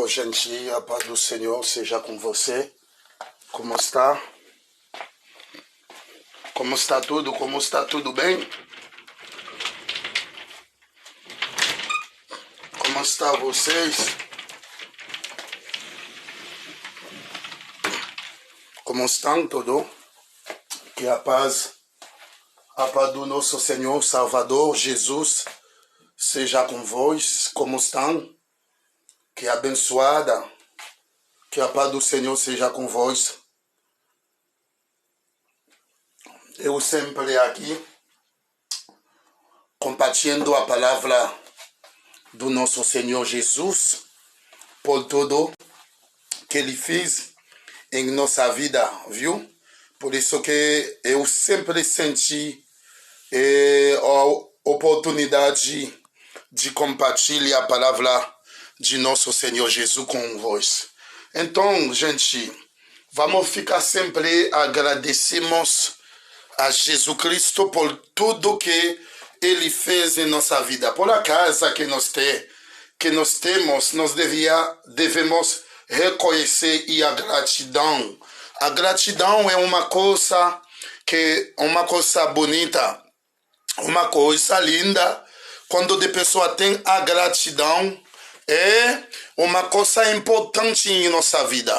gente, a paz do Senhor seja com você. Como está? Como está tudo? Como está tudo bem? Como está vocês? Como estão tudo? Que a paz do nosso Senhor Salvador Jesus seja com vós. Como estão? Que abençoada, que a paz do Senhor seja com vós. Eu sempre aqui compartilhando a palavra do nosso Senhor Jesus por tudo que Ele fez em nossa vida, viu? Por isso que eu sempre senti a oportunidade de compartilhar a palavra de nosso Senhor Jesus com vós. Então, gente, vamos ficar sempre agradecemos a Jesus Cristo por tudo que Ele fez em nossa vida, por a casa que nós temos, nós devemos reconhecer e a gratidão. A gratidão é uma coisa bonita, uma coisa linda. Quando a pessoa tem a gratidão, é uma coisa importante em nossa vida.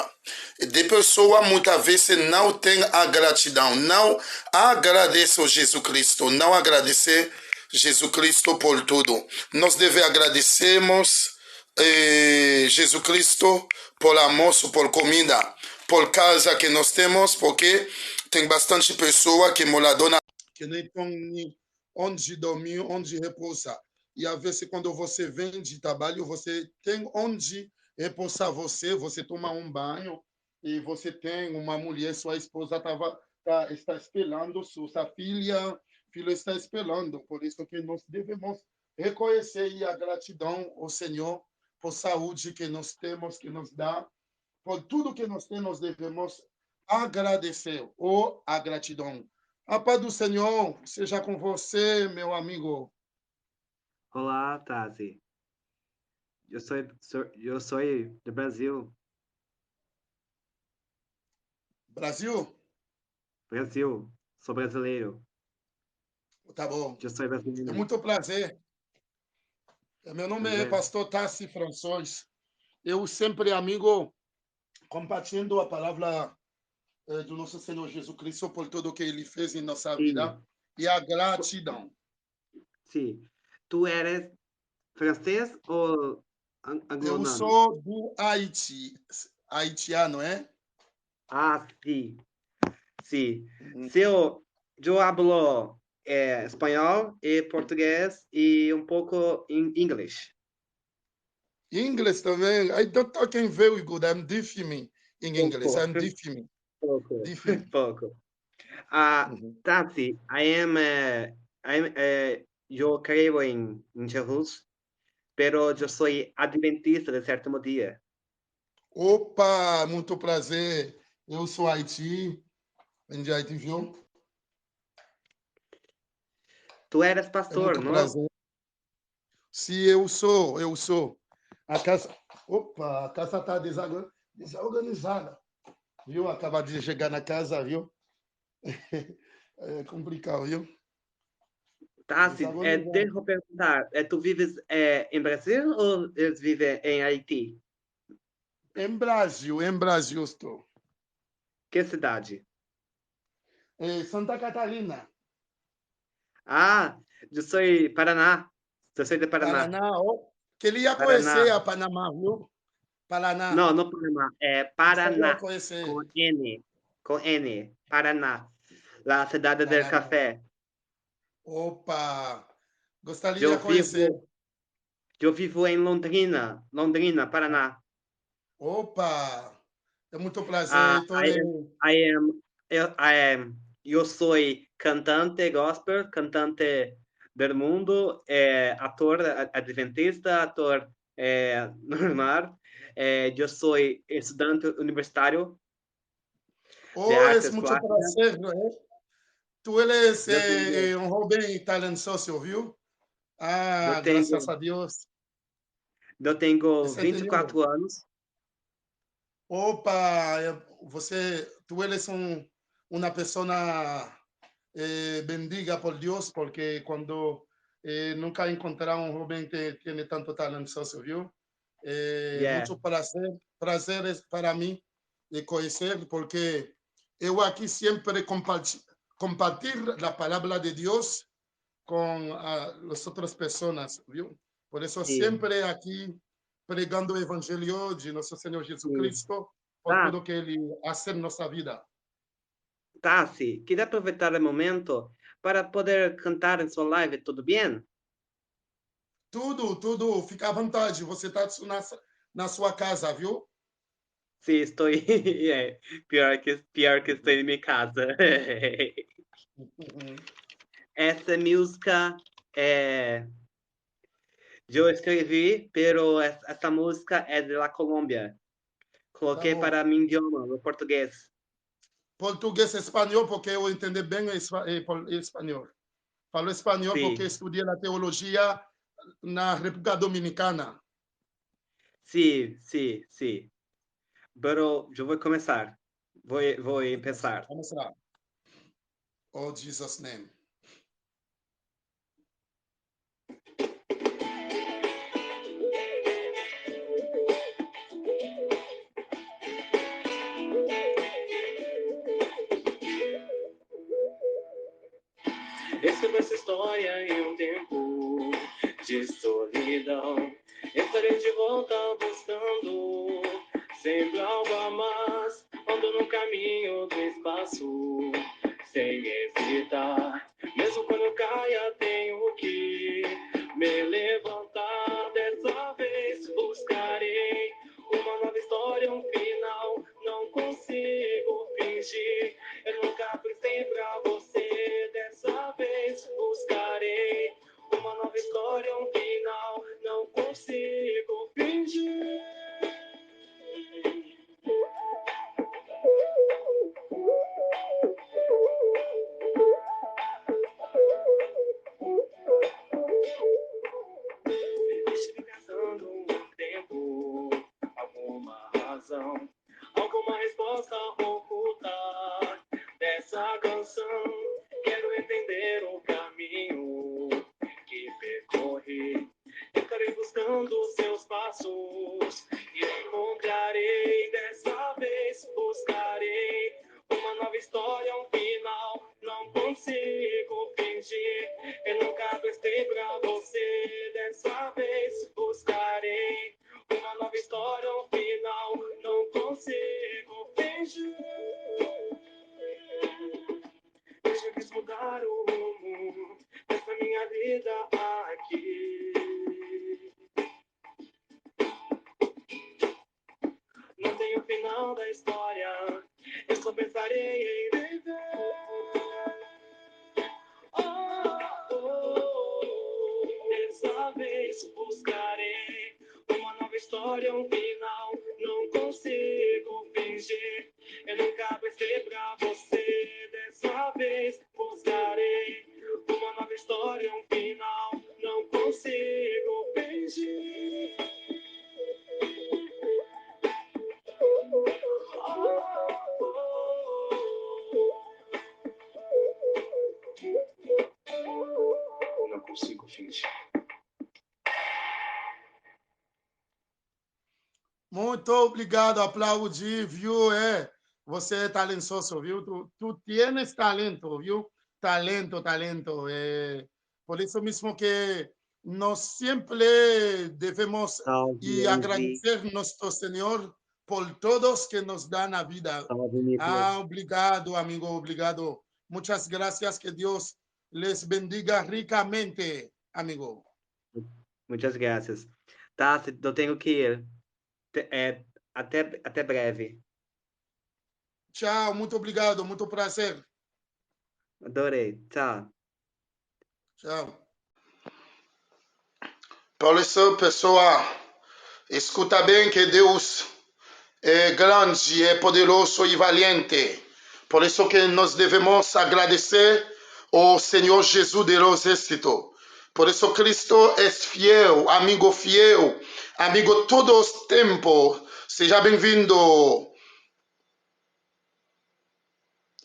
De pessoa muitas vezes não tem a gratidão, não agradece a Jesus Cristo, não agradecer Jesus Cristo por tudo. Nós devemos agradecermos Jesus Cristo por almoço, por comida, por casa que nós temos, porque tem bastante pessoa que morador que nem tem onde dormir, onde repousar. E às vezes quando você vem de trabalho, você tem onde repousar você toma um banho e você tem uma mulher, sua esposa está esperando, sua filho está esperando. Por isso que nós devemos reconhecer e a gratidão ao Senhor por saúde que nós temos, que nos dá, por tudo que nós temos, devemos agradecer ou a gratidão. A paz do Senhor seja com você, meu amigo. Olá, Tazi. Eu sou do Brasil. Brasil? Brasil. Sou brasileiro. Tá bom. Eu sou brasileiro. É muito prazer. Meu nome é Pastor Tassi François. Eu sempre, amigo, compartilhando a palavra do nosso Senhor Jesus Cristo por tudo que Ele fez em nossa vida e a gratidão. Sim. Tu eres francês ou angolano? Eu sou do Haiti, haitiano, é? Ah, sim. Sim. Eu hablo espanhol e português e pouco inglês. English também. I don't talk very good. I'm differing in English. I'm differing. Pouco. Tati, eu creio em Jesus, pero eu sou adventista de sétimo dia. Opa, muito prazer. Eu sou Haiti. Vem de Haiti, viu? Tu eres pastor, não? Prazer. Sim, eu sou. A casa está desorganizada. Viu? Acaba de chegar na casa, viu? É complicado, viu? Tá, deixa eu perguntar. Tu vives em Brasil ou eles vivem em Haiti? Em Brasil estou. Que cidade? Santa Catarina. Ah, eu sou Paraná. Eu sou de Paraná. Paraná, ó. Queria conhecer a Panamá, viu? Paraná. Não, não Panamá. É Paraná. Conhecer. Com N. Com N. Paraná. La cidade del café. Opa! Gostaria de conhecer. Eu vivo em Londrina, Paraná. Opa! É muito prazer. Eu sou cantante gospel, cantante do mundo, ator adventista, ator normal. Eu sou estudante universitário de artes muito plásticas. prazer, não é? Tu eres um jovem talentoso, viu? Graças a Deus. Eu tenho 24 anos. Opa, tú eres una persona bendiga por Dios, porque cuando nunca he encontrado un joven que tiene tanto talento, ¿vio? Yeah. Mucho prazer es para mí de conocer, porque yo aquí siempre compartir la palabra de Dios con las otras personas, ¿vio? Por eso Sim, siempre aquí pregando el evangelio de nuestro Señor sim. Jesucristo por Tá, tudo que Ele hace en nuestra vida. Tassi, queria aproveitar o momento para poder cantar em sua live, tudo bem? Tudo, fica à vontade. Você está na sua casa, viu? Sim, estou. É, pior que estou em minha casa. Uhum. Essa música é, eu escrevi, pero essa música é da Colômbia. Tá Coloquei bom. para meu idioma, o português. Português e espanhol, porque eu entendo bem espanhol. Falo espanhol porque Sim, estudei a teologia na República Dominicana. sim, sim, sim. Pero eu vou começar. Vou começar. Vamos lá. Oh, Jesus' name. Escreva essa história em um tempo de solidão. Estarei de volta buscando sempre algo a mais. Ando no caminho do espaço, sem hesitar. Mesmo quando eu caia, tenho que me levantar. Dessa vez buscarei uma nova história, um final. Não consigo fingir. Eu nunca pensei pra você. Dessa vez buscarei uma nova história, um final. Não consigo fingir. Estive pensando um tempo, alguma razão, alguma resposta oculta dessa canção. Quero entender o caminho que percorri. Estarei buscando seus passos e encontrarei. Dessa vez buscarei uma nova história, um final. Não consigo fingir. Eu nunca prestei pra você. Dessa vez buscarei uma nova história, um final. Não consigo fingir. Hoje eu quis mudar o rumo dessa minha vida aqui. Não tem o final da história, eu só pensarei em viver. Dessa vez buscarei uma nova história, um final. Não consigo fingir, eu nunca pensei pra você. Dessa vez buscarei uma nova história, um final. Não consigo fingir. Não consigo fingir. Muito obrigado, aplaudir, viu? Você é talentoso, viu? Tu tienes talento, viu? Talento. Por isso mesmo que nós sempre devemos Salve, e Angie. agradecer nosso Senhor por todos que nos dá na vida. Salve, Nicolas. Obrigado, amigo, obrigado. Muchas gracias, que Deus les bendiga ricamente, amigo. Muitas graças. Tá, eu tenho que ir. Até breve. Tchau, muito obrigado, muito prazer. Adorei. Tchau. Tchau. Por isso, pessoal, escuta bem que Deus é grande, é poderoso e valiente. Por isso que nós devemos agradecer ao Senhor Jesus de los Exércitos. Por isso Cristo é fiel, amigo todo os tempos. Seja bem-vindo.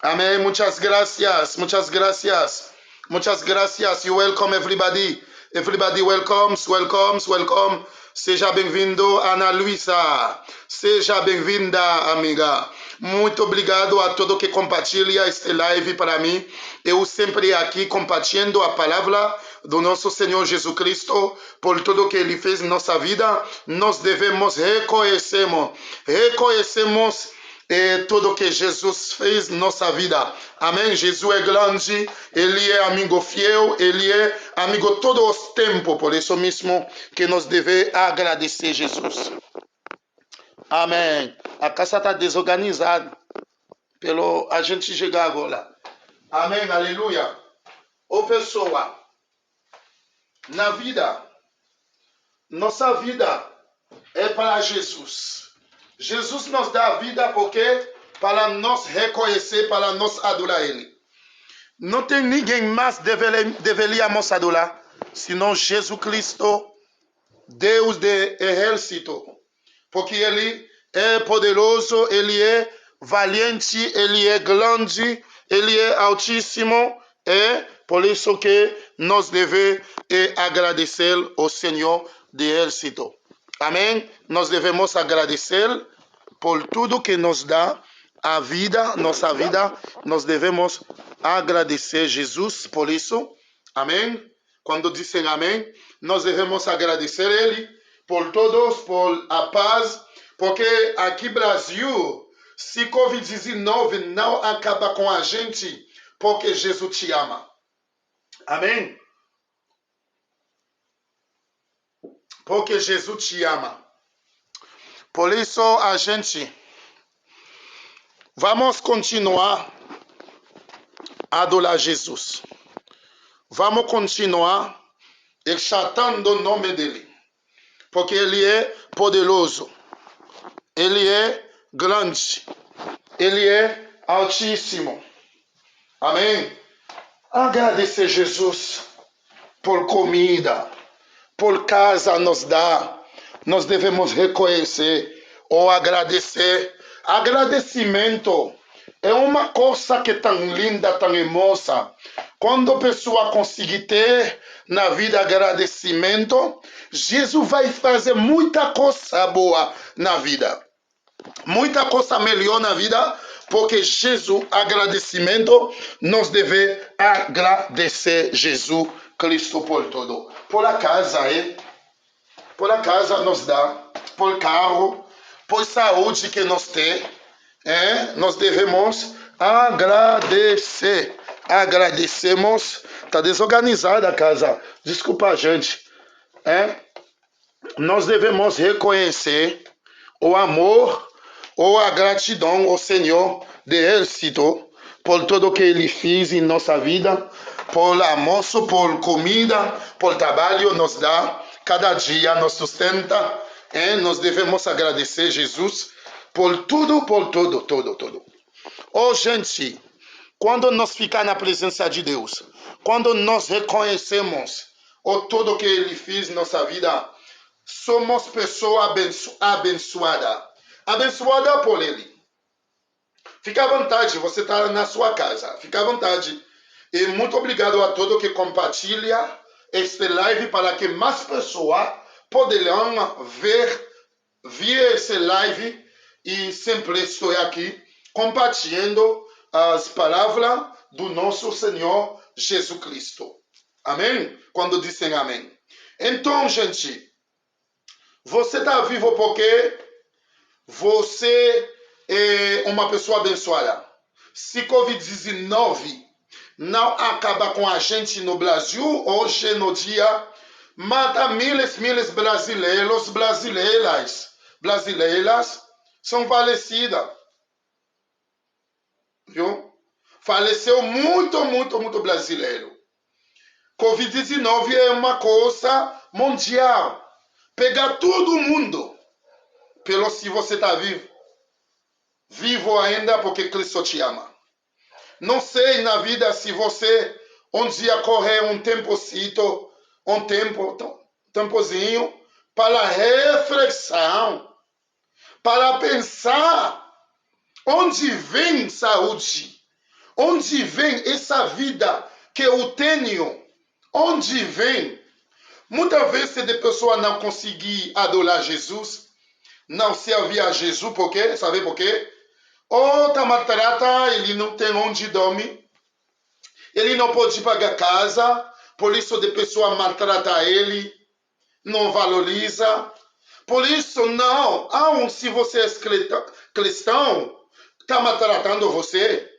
Amém. Muchas gracias. Muchas gracias. Muchas gracias. You welcome everybody. Everybody welcomes. Welcome. Seja bem-vindo, Ana Luisa. Seja bem-vinda, amiga. Muito obrigado a todo que compartilha este live para mim. Eu sempre aqui compartilhando a palavra do nosso Senhor Jesus Cristo por tudo que Ele fez em nossa vida. Nós devemos reconhecemos tudo que Jesus fez em nossa vida. Amém? Jesus é grande, Ele é amigo fiel, Ele é amigo todos os tempos. Por isso mesmo que nós devemos agradecer Jesus. Amém. A casa está desorganizada. Pelo a gente chegar agora. Amém, aleluia. Ô pessoa, na vida, nossa vida é para Jesus. Jesus nos dá a vida porque para nós reconhecer, para nós adorar Ele. Não tem ninguém mais deveríamos adorar, senão Jesus Cristo, Deus de exército. Porque Ele é poderoso, Ele é valente, Ele é grande, Ele é altíssimo. É por isso que nós devemos agradecer ao Senhor de exército. Amém? Nós devemos agradecer por tudo que nos dá a vida, nossa vida. Nós devemos agradecer Jesus por isso. Amém? Quando dizem amém, nós devemos agradecer Ele por todos, por a paz, porque aqui no Brasil, se Covid-19 não acaba com a gente, porque Jesus te ama. Amém? Porque Jesus te ama. Por isso a gente vamos continuar a adorar Jesus. Vamos continuar exaltando o nome dele. Porque ele é poderoso. Ele é grande. Ele é altíssimo. Amém? Agradecer Jesus por comida, por casa nos dá. Nós devemos reconhecer ou agradecer. Agradecimento é uma coisa que é tão linda, tão hermosa. Quando a pessoa conseguir ter na vida agradecimento, Jesus vai fazer muita coisa boa na vida. Muita coisa melhor na vida, porque Jesus, agradecimento, nós devemos agradecer Jesus Cristo por tudo. Por a casa, por a casa nos dá, por carro, por saúde que nós temos, nós devemos agradecer. Agradecemos. Está desorganizada a casa. Desculpa, gente. Nós devemos reconhecer o amor ou a gratidão ao Senhor de exército por tudo que Ele fez em nossa vida, por almoço, por comida, por trabalho nos dá, cada dia nos sustenta. Nós devemos agradecer Jesus por tudo, tudo. Oh, gente, quando nós ficamos na presença de Deus, quando nós reconhecemos o tudo que Ele fez em nossa vida, somos pessoas abençoadas. Abençoada por Ele. Fica à vontade, você está na sua casa. Fica à vontade. E muito obrigado a todos que compartilham este live para que mais pessoas poderão ver esse live. E sempre estou aqui compartilhando as palavras do nosso Senhor Jesus Cristo. Amém? Quando dizem amém. Então, gente, você está vivo porque você é uma pessoa abençoada. Se Covid-19 não acaba com a gente no Brasil, hoje no dia, mata miles brasileiras são falecidas. Viu? Faleceu muito brasileiro. Covid-19 é uma coisa mundial. Pega todo mundo. Pelo se você está vivo. Vivo ainda porque Cristo te ama. Não sei na vida se você um dia correr um tempozinho para reflexão. para pensar onde vem saúde, onde vem essa vida que eu tenho, onde vem. Muitas vezes a pessoa não conseguir adorar Jesus, não servir a Jesus, por quê? Sabe por quê? Outra maltrata, ele não tem onde dormir, ele não pode pagar casa, por isso a pessoa maltrata ele, não valoriza. Por isso, não, se você é cristão, está maltratando você.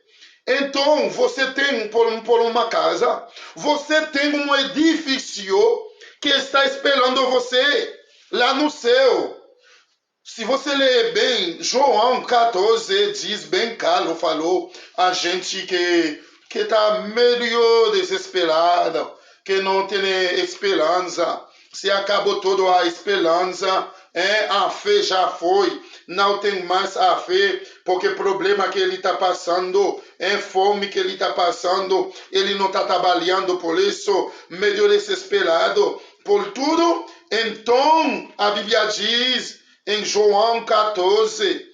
Então, você tem por uma casa, você tem um edifício que está esperando você lá no céu. Se você ler bem, João 14 diz bem claro, falou a gente que está meio desesperada, que não tem esperança, se acabou toda a esperança, a fé já foi, não tem mais a fé, porque o problema que ele está passando, fome que ele está passando, ele não está trabalhando por isso, meio desesperado, por tudo. Então, a Bíblia diz, em João 14,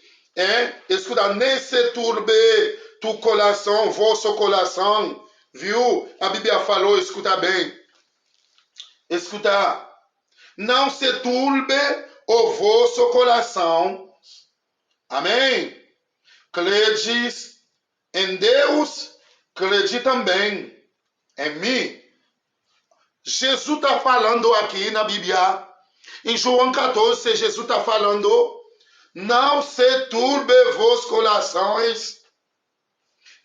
escuta, nem se turbe tu coração, vosso coração, viu? A Bíblia falou, escuta bem, escuta, não se turbe o vosso coração, amém? Credes em Deus, crede também em mim. Jesus está falando aqui na Bíblia, em João 14, Jesus está falando, não se turbe vos corações,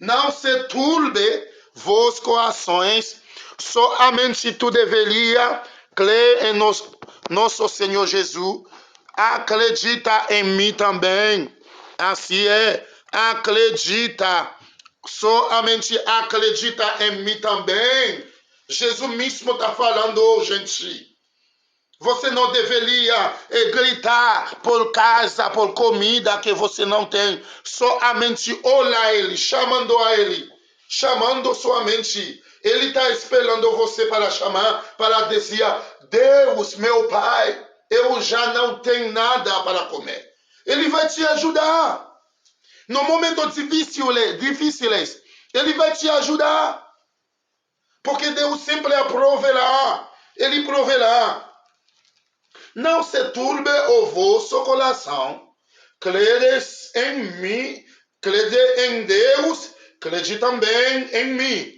não se turbe vos corações, somente tu deveria crer em nosso Senhor Jesus, acredita em mim também, assim é, acredita, somente acredita em mim também. Jesus mesmo está falando, gente. Você não deveria gritar por casa, por comida que você não tem. Somente olha ele, chamando a ele. Chamando somente. Ele está esperando você para chamar, para dizer, Deus, meu Pai, eu já não tenho nada para comer. Ele vai te ajudar. No momento difíceis, ele vai te ajudar. Porque Deus sempre proverá. Ele proverá. Não se turbe o vosso coração. Credes em mim, crede em Deus, crede também em mim.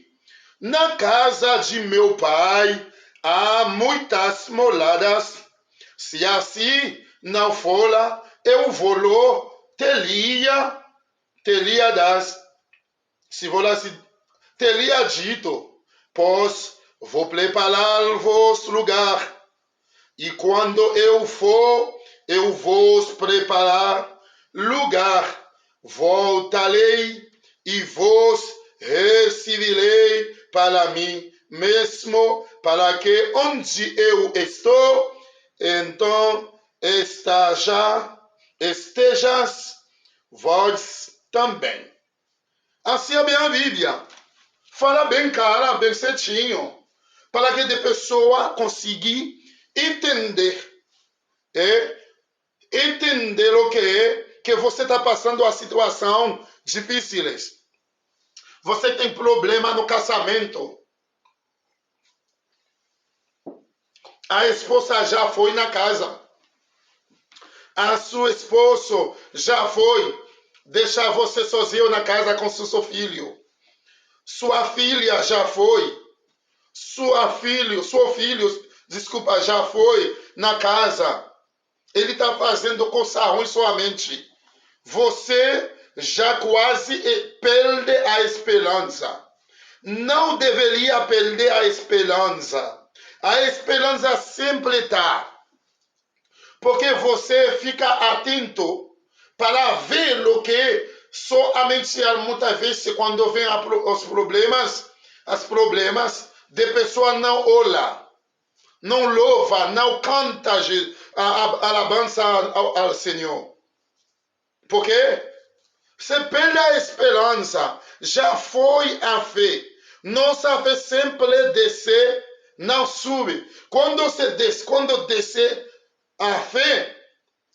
Na casa de meu pai há muitas moradas. Se assim não for, eu vou teria dito, pois vou preparar-vos lugar. E quando eu for, eu vos preparar lugar. Voltarei e vos receberei para mim mesmo, para que onde eu estou, então estejas vós também. Assim é a Bíblia. Fala bem cara, bem certinho, para que a pessoa consiga entender o que é que você está passando a situação difíceis. Você tem problema no casamento. A esposa já foi na casa. A sua esposa já foi deixar você sozinho na casa com seu filho. Sua filha já foi. Seu filho, já foi na casa. Ele está fazendo coisa ruim somente. Você já quase perde a esperança. Não deveria perder a esperança. A esperança sempre está. Porque você fica atento para ver o que somente muitas vezes quando vem os problemas, de pessoa não olha, não louva, não canta a alabança ao Senhor. Por quê? Você perde a esperança, já foi a fé. Nossa fé sempre desce, não sube. Quando descer a fé,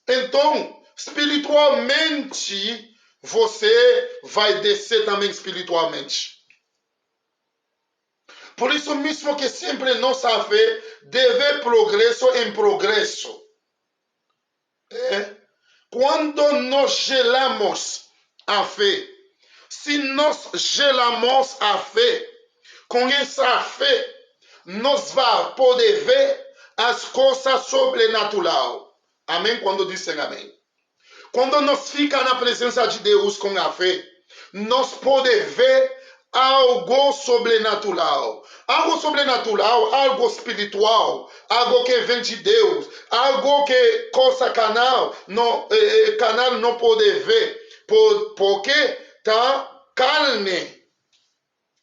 então espiritualmente, você vai descer também espiritualmente. Por isso mesmo que sempre nossa fé deve progresso em progresso. Quando nós gelamos a fé, se nós gelamos a fé, com essa fé, nós vamos poder ver as coisas sobrenaturais. Amém? Quando dizem amém. Quando nós ficamos na presença de Deus com a fé, nós podemos ver algo sobrenatural. Algo sobrenatural, algo espiritual, algo que vem de Deus, algo que coisa canal não pode ver, porque está carne.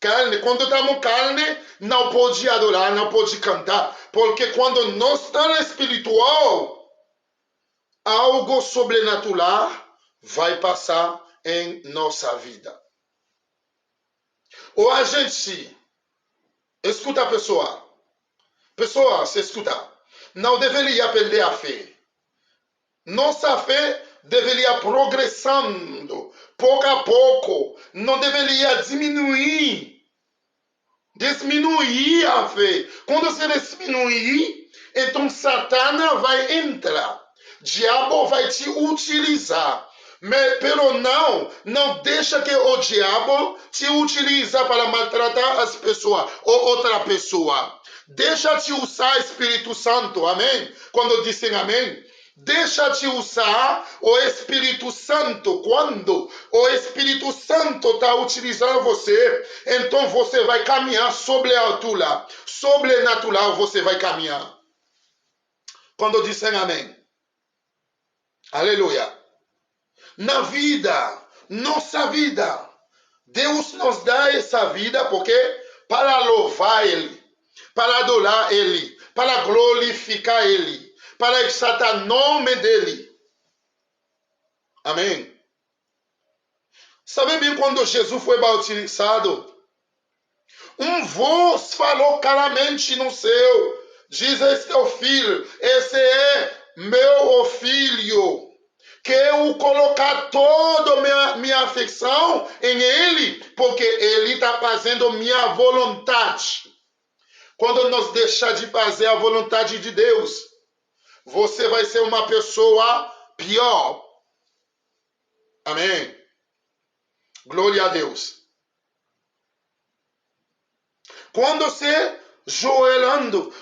Carne, quando estamos carne, não pode adorar, não pode cantar, porque quando nós estamos espiritual, algo sobrenatural vai passar em nossa vida. Ou a gente escuta a pessoa. Pessoa, se escuta. Não deveria perder a fé. Nossa fé deveria progressando pouco a pouco. Não deveria diminuir a fé. Quando você diminuir, então Satanás vai entrar. Diabo vai te utilizar. Pero não deixa que o diabo te utilize para maltratar as pessoas ou outra pessoa. Deixa te usar o Espírito Santo, amém? Quando dizem amém, deixa te usar o Espírito Santo. Quando o Espírito Santo está utilizando você, então você vai caminhar sobre a altura. Sobrenatural você vai caminhar. Quando dizem amém. Aleluia. Na vida, nossa vida, Deus nos dá essa vida porque para louvar Ele, para adorar Ele, para glorificar Ele, para exaltar o nome dEle. Amém? Sabe bem quando Jesus foi bautizado? Voz falou claramente no céu, diz: esse é o filho, esse é meu filho, que eu colocar toda minha afeição em ele, porque ele está fazendo minha vontade. Quando nós deixar de fazer a vontade de Deus, você vai ser uma pessoa pior. Amém? Glória a Deus. Quando você joelho,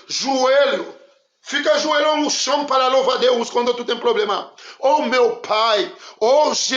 fica ajoelhando no chão para louvar Deus quando tu tem problema. Oh, meu Pai, hoje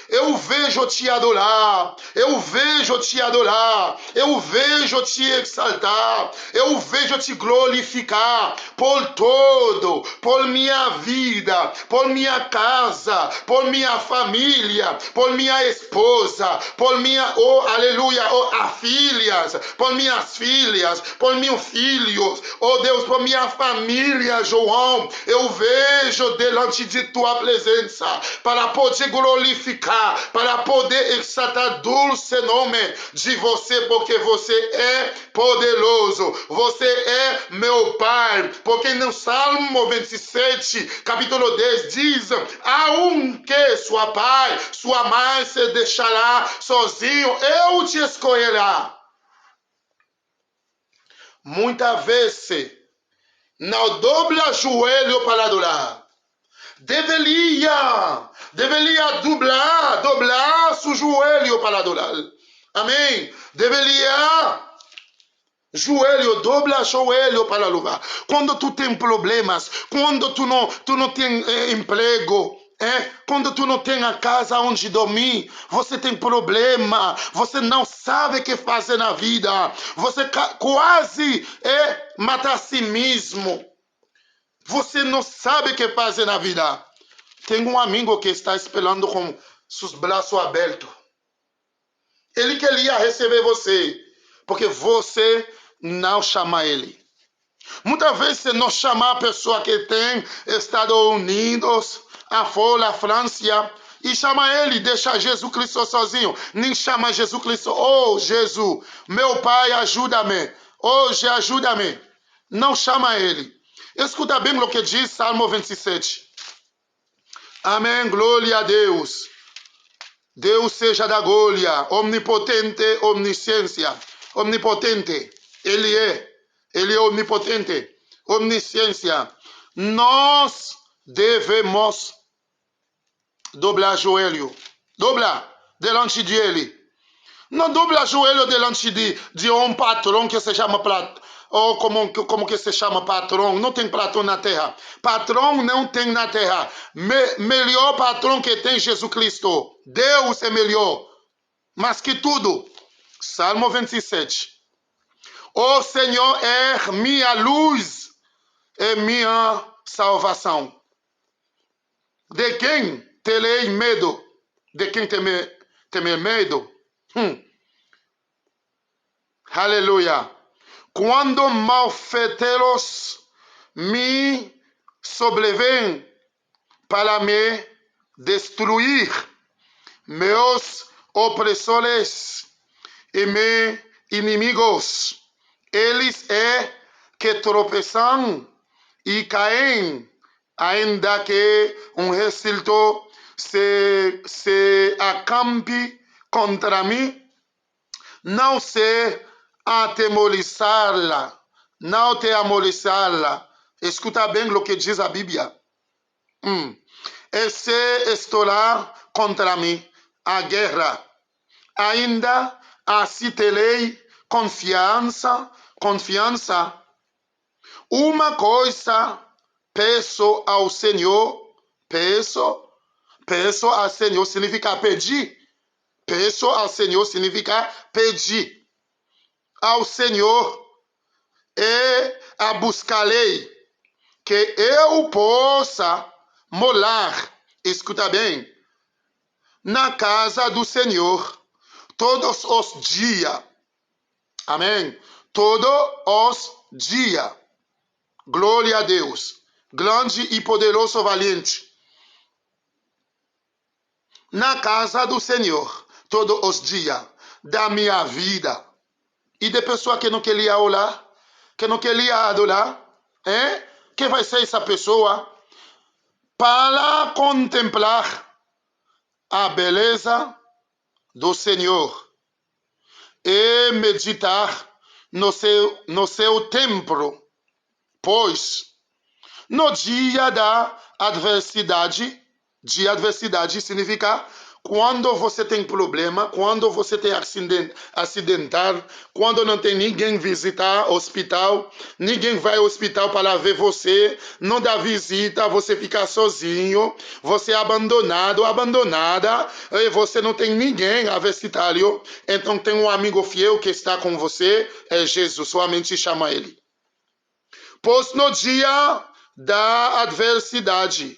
eu vejo te adorar, eu vejo te adorar, eu vejo te exaltar, eu vejo te glorificar por todo, por minha vida, por minha casa, por minha família, por minha esposa, por minha, oh, aleluia, oh, filhas, por minhas filhas, por meus filhos, oh Deus, por minha família. João, eu vejo delante de tua presença para poder glorificar, para poder exaltar dulce nome de você, porque você é poderoso, você é meu Pai, porque no Salmo 27, capítulo 10 diz: aunque sua pai, sua mãe se deixará sozinho, eu te escolherá. Muitas vezes não dobra joelho para adorar. Deveria dobrar seu joelho para adorar. Amém? Deveria dobra joelho para louvar. Quando tu tem problemas, quando tu não tem emprego, quando tu não tem a casa onde dormir, você tem problema, você não sabe o que fazer na vida, você quase mata a si mesmo, você não sabe o que fazer na vida. Tem um amigo que está esperando com seus braços abertos. Ele queria receber você, porque você não chama ele. Muitas vezes não chama a pessoa que tem Estados Unidos, fora a França, e chama ele, deixa Jesus Cristo sozinho. Nem chama Jesus Cristo: oh Jesus, meu Pai, ajuda-me. Hoje ajuda-me. Não chama ele. Escuta bem o que diz Salmo 27. Amém, glória a Deus. Deus seja da glória, omnipotente, omnisciência, omnipotente. Ele é onipotente, omnisciência. Nós devemos dobrar joelho, dobrar delante de Ele. Não dobra joelho delante de patrão que se chama ou como que se chama patrão. Não tem patrão na terra. Patrão não tem na terra. Melhor patrão que tem Jesus Cristo. Deus é melhor. Mas que tudo. Salmo 27. O Senhor é minha luz e minha salvação. De quem terei medo? De quem temer medo? Aleluia. Quando malfeiteiros me sobrevêm para me destruir, meus opressores e meus inimigos, eles que tropeçam e caem, ainda que exército se acampe contra mim, não se atemorizá-la, não te amorizá-la. Escuta bem o que diz a Bíblia. E se estourar contra mim a guerra, ainda assim terei confiança. Uma coisa peço ao Senhor, peço ao Senhor significa pedir. Peço ao Senhor significa pedir ao Senhor e a buscarei que eu possa morar, escuta bem, na casa do Senhor todos os dias. Amém? Todos os dias. Glória a Deus. Grande e poderoso valente. Na casa do Senhor todos os dias da minha vida. E de pessoa que não queria orar, que não queria adorar, que vai ser essa pessoa? Para contemplar a beleza do Senhor e meditar no seu templo, pois no dia da adversidade significa quando você tem problema, quando você tem acidental, quando não tem ninguém visitar o hospital, ninguém vai ao hospital para ver você, não dá visita, você fica sozinho, você é abandonada, e você não tem ninguém a visitar. Então tem um amigo fiel que está com você, é Jesus, somente chama ele. Pois no dia da adversidade,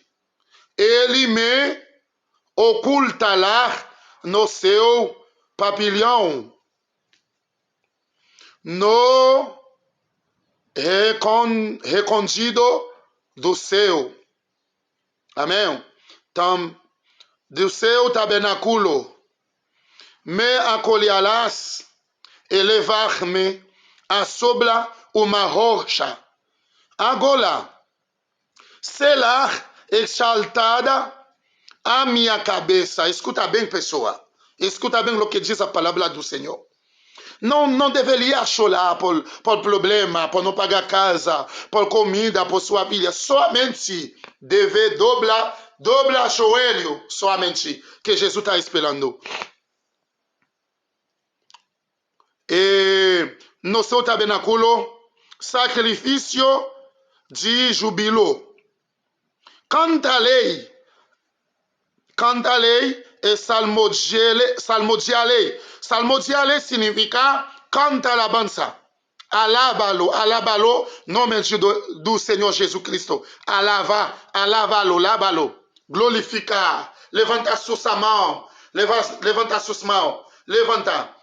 ele me ocultará no seu pavilhão, no recondido do céu. Amém? Então, do seu tabernáculo, me acolherás e levar-me a sobre uma rocha. Agora, será exaltada a minha cabeça. Escuta bem, pessoa. Escuta bem o que diz a palavra do Senhor. Não deveria chorar por problema, por não pagar casa, por comida, por sua filha. Somente deve dobrar joelho, somente, que Jesus está esperando. E no seu tabernáculo, sacrifício de júbilo. Cantarei e salmodiarei. Salmodiarei significa canta alabança. Alabalo, nome do Senhor Jesus Cristo. Alabalo. Glorificar. Levanta suas mãos. Levanta suas mãos. Levanta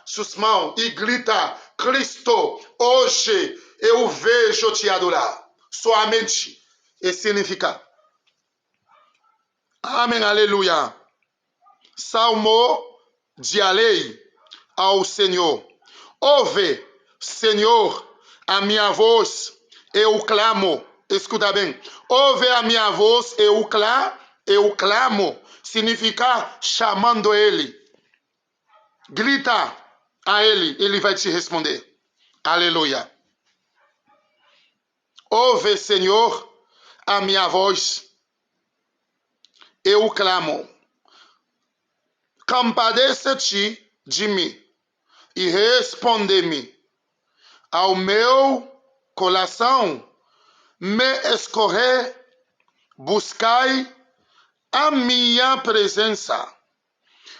suas mãos e grita: Cristo, hoje eu vejo te adorar. Somente. E significa. Amém, aleluia. Salmo de lei ao Senhor. Ouve, Senhor, a minha voz, eu clamo. Escuta bem. Ouve a minha voz, eu clamo. Significa chamando ele. Grita a ele, ele vai te responder. Aleluia. Ouve, Senhor, a minha voz, eu clamo. Compadece-te de mim e responde-me. Ao meu coração me escorrer, buscai a minha presença.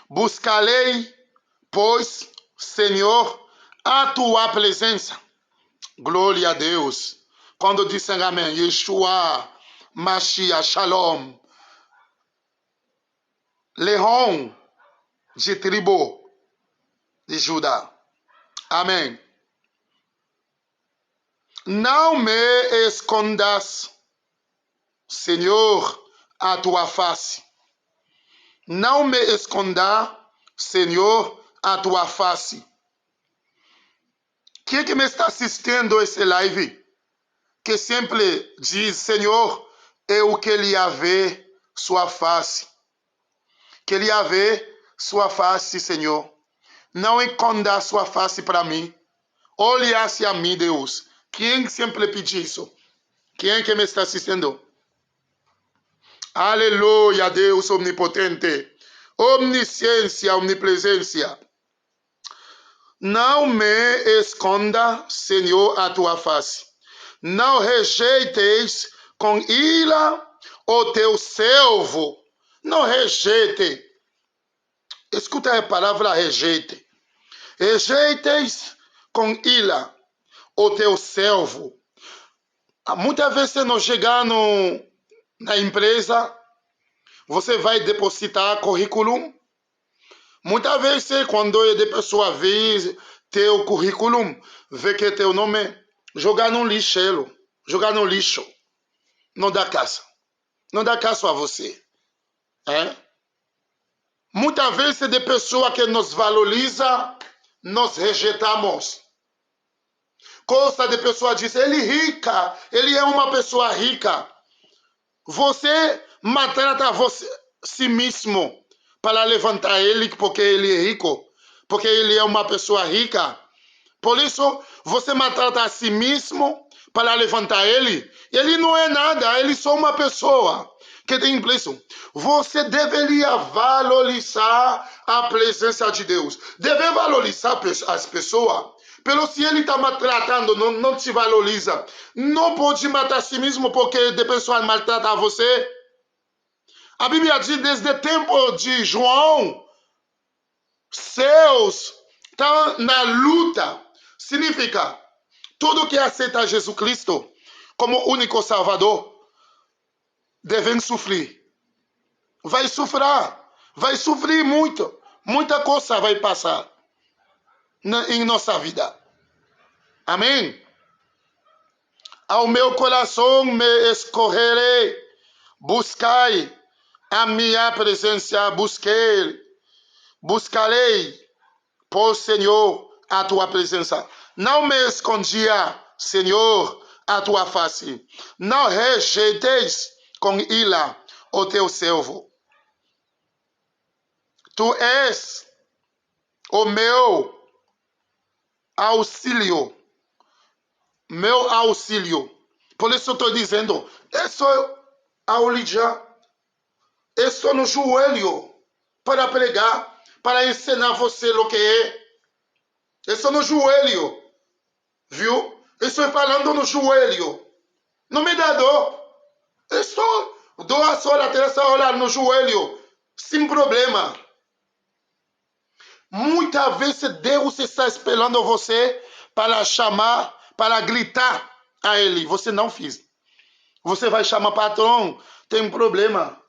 Buscarei, pois, Senhor, a tua presença. Glória a Deus. Quando dizem amém, Yeshua, Mashiach, Shalom, Leão de tribo de Judá. Amém. Não me escondas, Senhor, a tua face. Não me esconda, Senhor, a tua face. Quem que me está assistindo a esse live? Que sempre diz, Senhor, eu queria ver sua face. Queria ver sua face, Senhor. Não esconda a sua face para mim. Olhe hacia mim, Deus. Quem sempre pede isso? Quem que me está assistindo? Aleluia, Deus omnipotente. Omnisciência, omnipresença. Não me esconda, Senhor, a tua face. Não rejeites com ira o teu servo. Não rejeite. Escuta a palavra rejeite. Rejeites com ira o teu servo. Muitas vezes você não chega na empresa, você vai depositar currículo. Muitas vezes, quando a pessoa vê teu currículo, vê que teu nome jogar no lixo, jogar no lixo. Não dá caso. Não dá caso a você. É? Muitas vezes, de pessoa que nos valoriza, nós rejeitamos. Coisa de pessoa diz, ele é rica, ele é uma pessoa rica. Você maltrata si mesmo para levantar ele porque ele é rico, porque ele é uma pessoa rica. Por isso, você maltrata a si mesmo para levantar ele. Ele não é nada, ele é só uma pessoa que tem preço. Você deveria valorizar a presença de Deus. Deve valorizar as pessoas. Pelo se ele está maltratando, não te valoriza. Não pode matar a si mesmo porque de pessoas maltratam você. A Bíblia diz desde o tempo de João, seus estão na luta. Significa, tudo que aceita Jesus Cristo como único Salvador, devem sofrer. Vai sofrer muito. Muita coisa vai passar em nossa vida. Amém? Ao meu coração me escorrerei. Buscai a minha presença. Buscarei, por Senhor, a tua presença. Não me escondia, Senhor, a tua face. Não rejeites com ira o teu servo. Tu és o meu auxílio. Meu auxílio. Por isso eu estou dizendo, eu sou a Olídia. Eu estou no joelho para pregar, para ensinar você o que é. Eu estou no joelho. Viu? Eu estou falando no joelho. Não me dá dor. Eu estou 2 horas, 3 horas no joelho. Sem problema. Muitas vezes Deus está esperando você para chamar, para gritar a Ele. Você não fez. Você vai chamar patrão, tem um problema.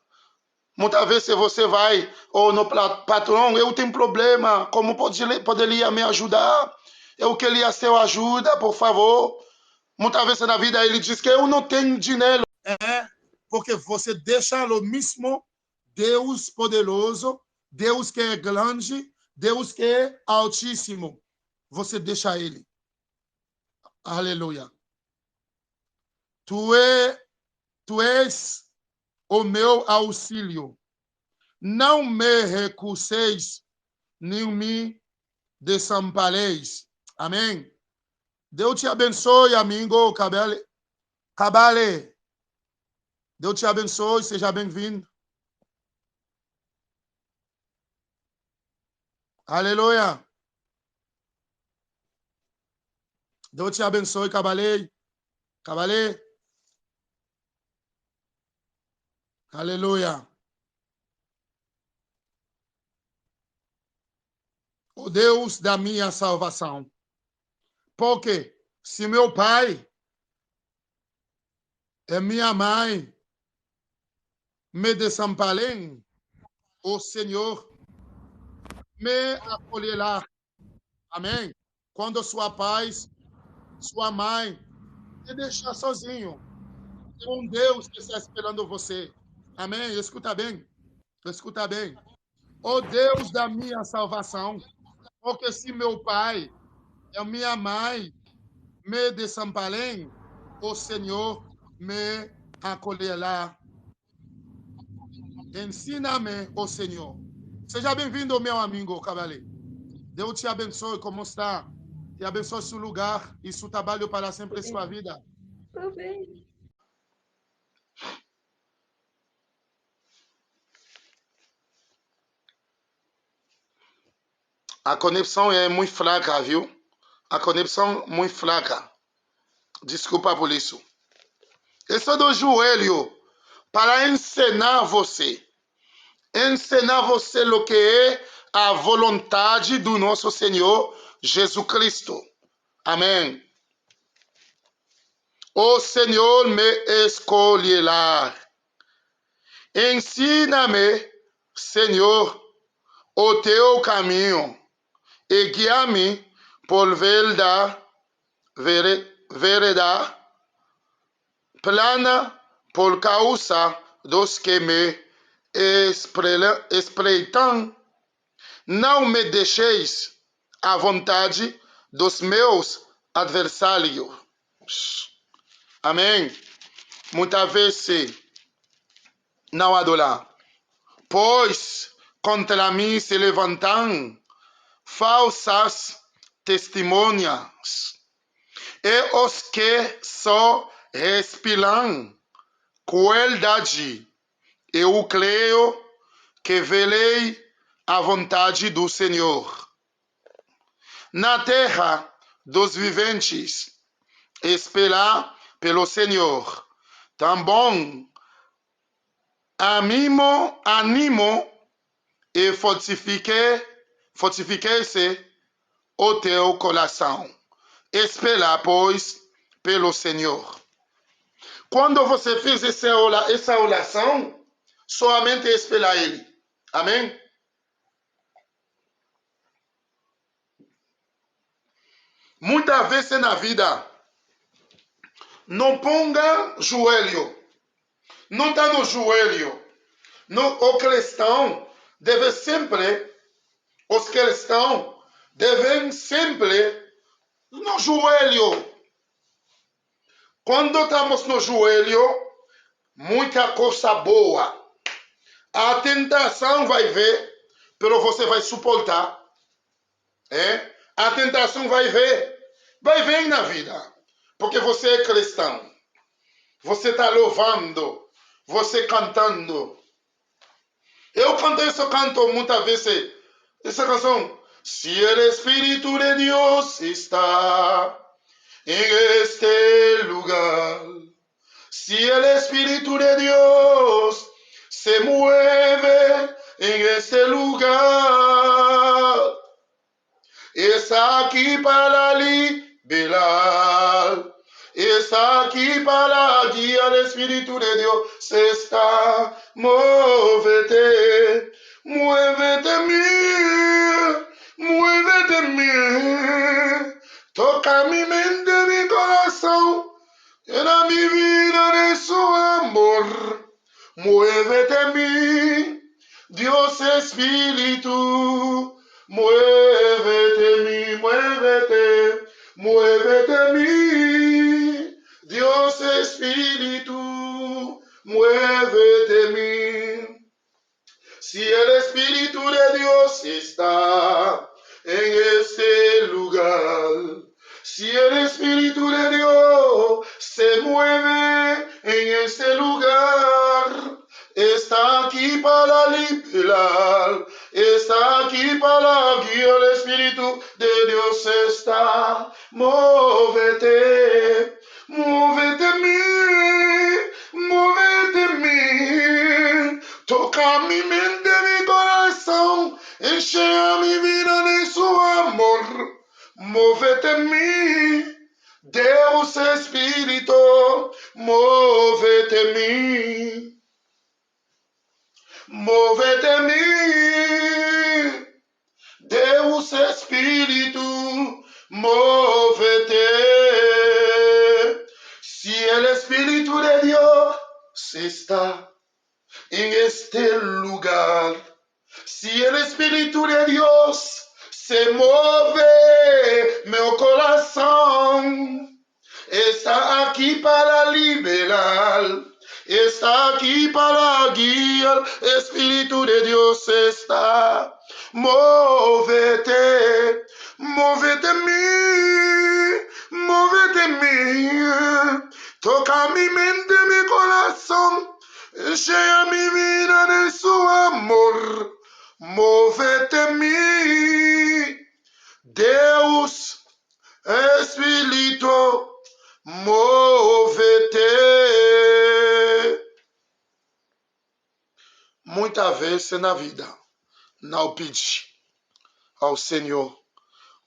Muitas vezes você vai, ou no patrão, eu tenho problema, como poderia me ajudar? Eu queria sua ajuda, por favor. Muitas vezes na vida ele diz que eu não tenho dinheiro. É, porque você deixa o mesmo Deus poderoso, Deus que é grande, Deus que é altíssimo. Você deixa ele. Aleluia. Tu és o meu auxílio. Não me recuseis, nem me desampareis. Amém. Deus te abençoe, amigo Cabale. Deus te abençoe, seja bem-vindo. Aleluia. Deus te abençoe, Cabale. Cabale. Aleluia. O Deus da minha salvação. Porque se meu pai e minha mãe me desamparem, o Senhor me acolherá. Amém? Quando sua paz, sua mãe te deixar sozinho, tem um Deus que está esperando você. Amém? Escuta bem. Escuta bem. O Deus da minha salvação. Porque se meu pai e minha mãe me desamparem, o Senhor me acolherá. Ensina-me, o Senhor. Seja bem-vindo, meu amigo Cavaleiro. Deus te abençoe, como está? Te abençoe seu lugar e seu trabalho para sempre em sua vida. Amém. A conexão é muito fraca, viu? A conexão muito fraca. Desculpa por isso. Estou do joelho para ensinar você. Ensinar você o que é a vontade do nosso Senhor Jesus Cristo. Amém. O Senhor me escolherá. Ensina-me, Senhor, o teu caminho e guia-me por vereda plana por causa dos que me espreitam. Não me deixeis à vontade dos meus adversários. Amém. Muitas vezes não adorar. Pois contra mim se levantam falsas testemunhas, e os que só respiram crueldade. Eu creio que verei a vontade do Senhor. Na terra dos viventes, esperar pelo Senhor. Também animo e fortifique-se o teu coração. Espera, pois, pelo Senhor. Quando você fez essa oração, somente espera Ele. Amém? Muitas vezes na vida, não ponga joelho. Não está no joelho. O cristão deve sempre, os cristãos devem sempre no joelho. Quando estamos no joelho, muita coisa boa. A tentação vai vir, mas você vai suportar. A tentação vai vir na vida. Porque você é cristão. Você está louvando, você cantando. Eu cantei esse canto muitas vezes. Essa canção. Se o Espírito de Deus está en este lugar, si el Espíritu de Dios se mueve en este lugar, está aquí para liberar, está aquí para guiar. El Espíritu de Dios se está, muévete, muévete mí, toca mi mente, mi corazón, llena mi vida de su amor. Muévete en mí, Dios Espíritu, muévete en mí, muévete en mí, Dios Espíritu. Espíritu, muévete en mí. Si el Espíritu de Dios está en este lugar, si el Espíritu de Dios se mueve en este lugar, está aquí para liberar, está aquí para guiar. El Espíritu de Dios está. Móvete, móvete en mí, móvete en mí. Toca mi mente, mi corazón, enchea mi vida de su amor. Móvete en mí, Deus Espíritu, móvete en mí. Móvete en mí, Deus Espíritu, móvete. Si el Espíritu de Dios está en este lugar, si el Espíritu de Dios se mueve, mi corazón está aquí para liberar, está aquí para guiar. Espíritu de Dios está. Móvete, móvete en mí, móvete en mí. Toca mi mente, mi corazón, enchea mi vida de su amor. Móvete en mí, Deus Espíritu, móvete. Muitas vezes na vida, não pedi ao Senhor,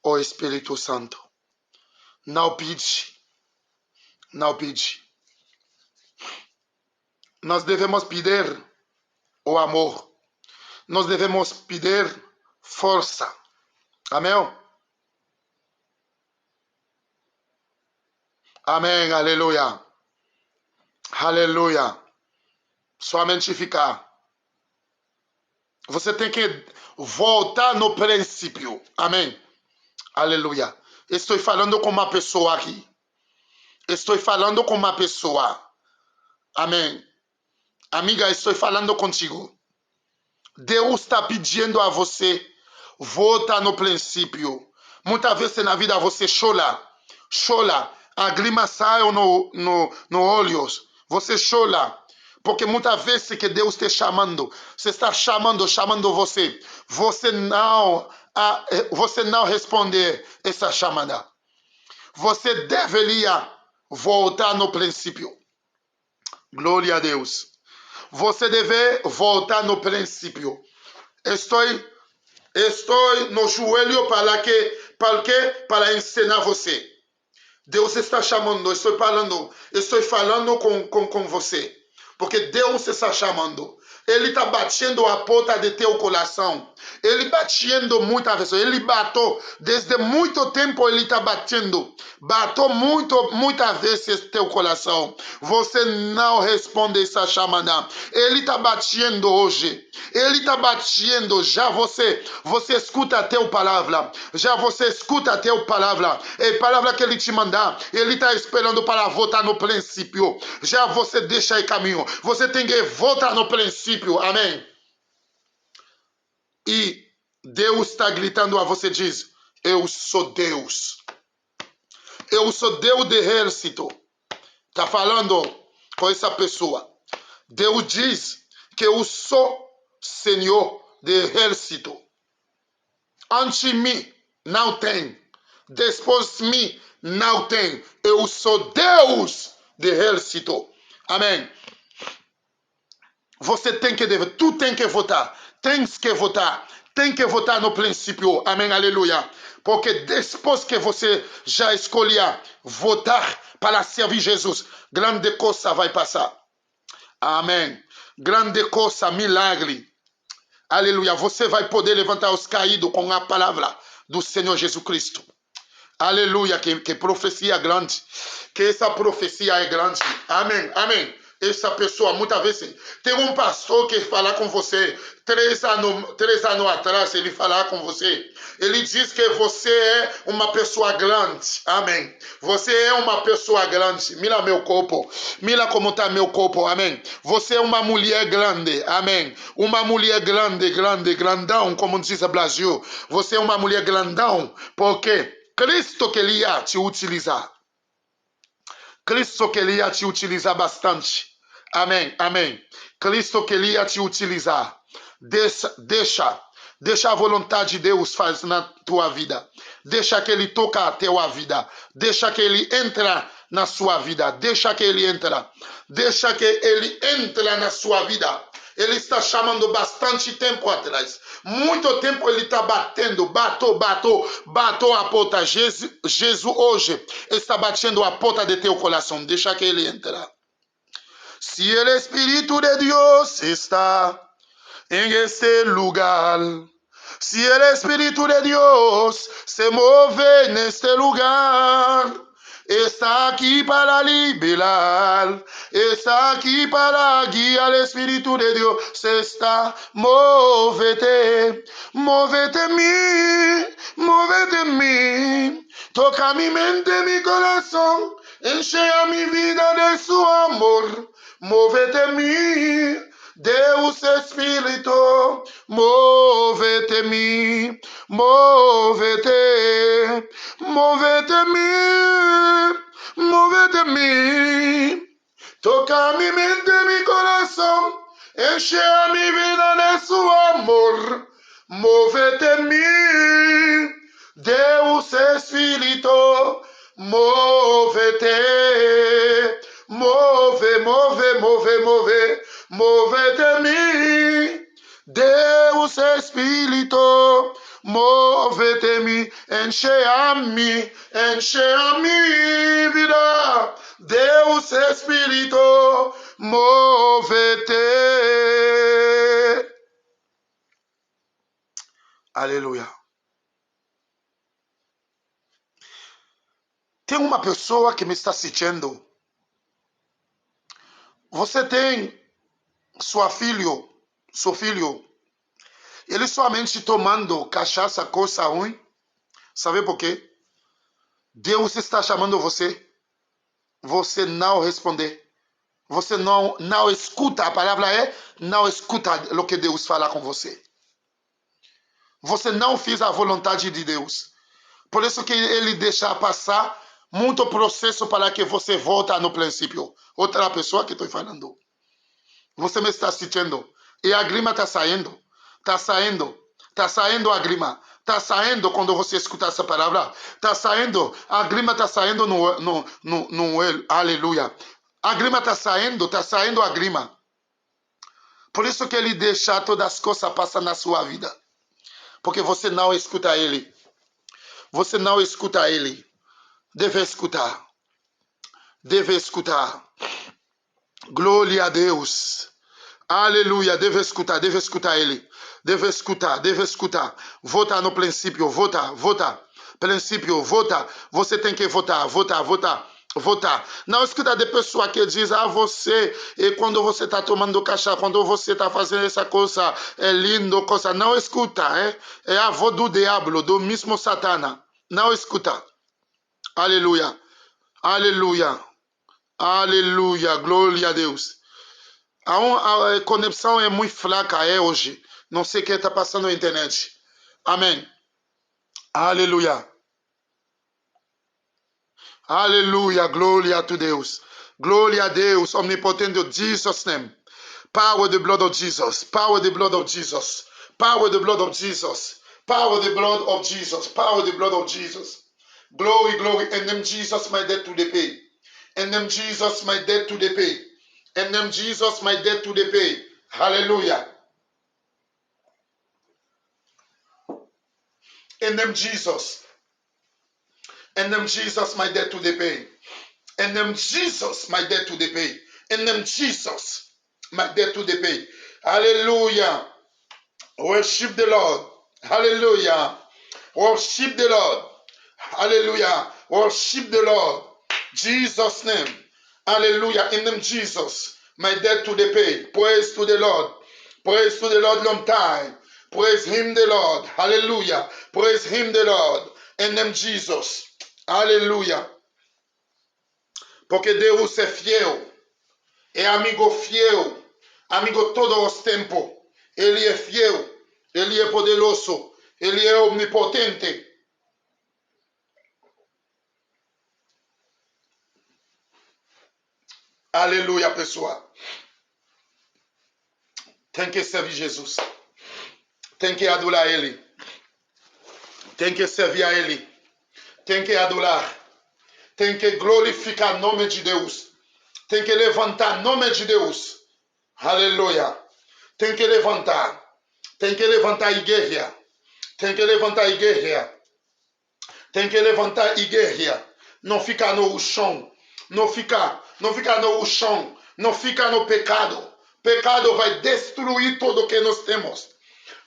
o Espírito Santo. Não pedi, não pedi. Nós devemos pedir o amor. Nós devemos pedir força. Amém? Amém, aleluia. Aleluia. Somente ficar. Você tem que voltar no princípio. Amém. Aleluia. Estou falando com uma pessoa aqui. Estou falando com uma pessoa. Amém. Amiga, estou falando contigo. Deus está pedindo a você, volta no princípio. Muitas vezes na vida você chora, a grima sai no olhos, você chora, porque muitas vezes que Deus está chamando, você está chamando você, você não responder essa chamada. Você deveria voltar no princípio. Glória a Deus. Você deve voltar no princípio. Estou no joelho para ensinar você. Deus está chamando, estou falando com você. Porque Deus está chamando. Ele está batendo a porta de teu coração. Ele batendo muitas vezes. Ele bateu. Desde muito tempo ele está batendo. Bateu muitas vezes teu coração. Você não responde essa chamada. Ele está batendo hoje. Ele está batendo. Já você escuta a teu palavra. Já você escuta a teu palavra. É a palavra que ele te mandar. Ele está esperando para voltar no princípio. Já você deixa o caminho. Você tem que voltar no princípio. Amém. E Deus está gritando a você, diz: eu sou Deus. Eu sou Deus de exército. Está falando com essa pessoa. Deus diz que eu sou Senhor de exército. Antes de mim não tem. Depois de mim não tem. Eu sou Deus de exército. Amém. Você tem que dever, tu tem que votar, tens que votar, tem que votar no princípio, amém, aleluia, porque depois que você já escolher votar para servir Jesus, grande coisa vai passar, amém, grande coisa, milagre, aleluia, você vai poder levantar os caídos com a palavra do Senhor Jesus Cristo, aleluia, que profecia grande, que essa profecia é grande, amém, amém. essa pessoa, muitas vezes, tem um pastor que fala com você, 3 anos atrás, ele fala com você, ele diz que você é uma pessoa grande, amém, você é uma pessoa grande, mira meu corpo, mira como está meu corpo, amém, você é uma mulher grande, amém, uma mulher grande, grandão, como diz o Brasil, você é uma mulher grandão, porque Cristo queria te utilizar. Cristo queria te utilizar bastante. Amém, amém. Cristo queria te utilizar. Deixa a vontade de Deus fazer na tua vida. Deixa que Ele toque a tua vida. Deixa que Ele entre na sua vida. Deixa que Ele entre. Deixa que Ele entre na sua vida. Ele está chamando bastante tempo atrás. Muito tempo ele está batendo. Bateu a porta. Jesus hoje está batendo a porta de teu coração. Deixa que ele entre. Se o Espírito de Deus está em este lugar, se o Espírito de Deus se move neste lugar, está aqui para liberar, está aqui para guiar. O Espírito de Deus está, move-te em mim, toca mi mente, mi corazón, enche a mi vida de su amor, move-te en mí, Deus Espírito, move-te en mí, move-te en mí, toca mi mente, mi corazón, enche a mi vida de su amor, move-te en mí, Deus Espírito, move-te, move-te en mí, Deus Espírito, move-te en mí, enche a mi vida, Deus Espírito, move-te. Aleluia. Tem uma pessoa que me está assistindo. Você tem seu filho, ele somente tomando cachaça, coisa ruim. Sabe por quê? Deus está chamando você. Você não responder. Você não escuta. A palavra é não escuta o que Deus fala com você. Você não fez a vontade de Deus. Por isso que ele deixa passar muito processo para que você volte no princípio. Outra pessoa que estou falando. Você me está assistindo. E a grima está saindo. Está saindo a grima. Está saindo quando você escuta essa palavra. Está saindo. A grima está saindo no aleluia. A grima está saindo a grima. Por isso que ele deixa todas as coisas passar na sua vida. Porque você não escuta ele. Você não escuta ele. Deve escutar. Deve escutar. Glória a Deus. Aleluia. Deve escutar ele. Deve escutar. Vota no princípio. Vota. Princípio, vota. Você tem que votar. Não escuta de pessoa que diz, você, e quando você está tomando cachaça, quando você está fazendo essa coisa, é lindo, coisa. Não escuta, é a voz do diabo, do mesmo Satana. Não escuta. Aleluia. Glória a Deus. A conexão é muito fraca hoje. Não sei o que está passando na internet. Amém. Aleluia. Glória a Deus. Glória a Deus, omnipotente, Jesus' name. Power the blood of Jesus. Power the blood of Jesus. Power the blood of Jesus. Power the blood of Jesus. Power the blood of Jesus. Glory. And them Jesus, my debt to the pay. And them Jesus, my debt to the pay. And them Jesus, my debt to the pay. Hallelujah. And them Jesus. And them Jesus, my debt to the pay. And them Jesus, my debt to the pay. And them Jesus, my debt to the pay. Hallelujah. Worship the Lord. Hallelujah. Worship the Lord. Hallelujah. Worship the Lord. Jesus' name. Hallelujah. In them Jesus. my debt to the pay. Praise to the Lord. Praise to the Lord long time. Praise him the Lord. Hallelujah. Praise him the Lord. In name Jesus. Hallelujah. Porque Deus é fiel. É amigo fiel. Amigo todos os tempos. Ele é fiel. Ele é poderoso. Ele é omnipotente. Aleluia, pessoal. Tem que servir Jesus. Tem que adorar Ele. Tem que servir a Ele. Tem que adorar. Tem que glorificar o nome de Deus. Tem que levantar o nome de Deus. Aleluia. Tem que levantar. Tem que levantar a igreja. Tem que levantar a igreja. Tem que levantar a igreja. Não fica no chão. Não fica no chão. Não fica no pecado. Pecado vai destruir tudo que nós temos.